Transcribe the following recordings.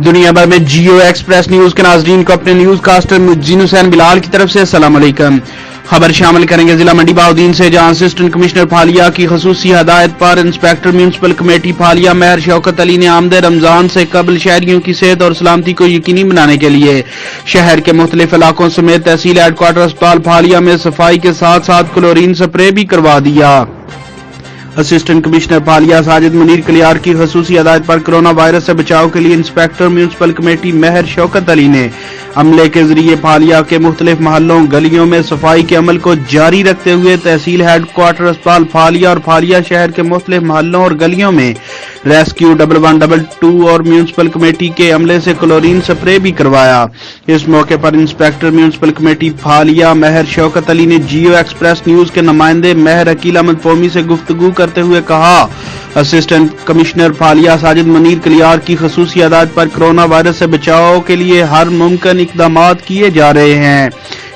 دنیا بھر میں جیو ایکسپریس نیوز کے ناظرین کو اپنے نیوز کاسٹر مجین حسین بلال کی طرف سے السلام علیکم۔ خبر شامل کریں گے ضلع منڈی بہاؤدین سے، جہاں اسسٹنٹ کمشنر پھالیا کی خصوصی ہدایت پر انسپکٹر میونسپل کمیٹی پھالیا مہر شوکت علی نے آمد رمضان سے قبل شہریوں کی صحت اور سلامتی کو یقینی بنانے کے لیے شہر کے مختلف علاقوں سمیت تحصیل ہیڈ کوارٹر اسپتال پھالیا میں صفائی کے ساتھ ساتھ کلورین سپرے بھی کروا دیا۔ اسسٹنٹ کمشنر پھالیا ساجد منیر کلیار کی خصوصی ہدایت پر کرونا وائرس سے بچاؤ کے لیے انسپکٹر میونسپل کمیٹی مہر شوکت علی نے عملے کے ذریعے پھالیا کے مختلف محلوں گلیوں میں صفائی کے عمل کو جاری رکھتے ہوئے تحصیل ہیڈ کوارٹر اسپتال پھالیا اور پھالیا شہر کے مختلف محلوں اور گلیوں میں ریسکیو 1112 اور میونسپل کمیٹی کے عملے سے کلورین سپرے بھی کروایا۔ اس موقع پر انسپکٹر میونسپل کمیٹی پھالیا مہر شوکت علی نے جیو ایکسپریس نیوز کے نمائندے مہر عقیل احمد قومی سے گفتگو کرتے ہوئے کہا، اسسٹنٹ کمشنر پھالیا ساجد منیر کلیار کی خصوصی ہدایت پر کرونا وائرس سے بچاؤ کے لیے ہر ممکن اقدامات کیے جا رہے ہیں۔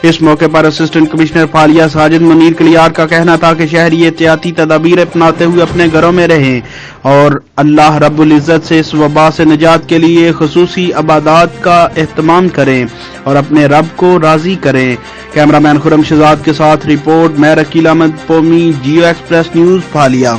اس موقع پر اسسٹنٹ کمشنر پھالیا ساجد منیر کلیار کا کہنا تھا کہ شہری احتیاطی تدابیر اپناتے ہوئے اپنے گھروں میں رہیں اور اللہ رب العزت سے اس وبا سے نجات کے لیے خصوصی عبادات کا اہتمام کریں اور اپنے رب کو راضی کریں۔ کیمرہ مین خرم شہزاد کے ساتھ رپورٹ مہر عقیل احمد قومی، جیو ایکسپریس نیوز پھالیا۔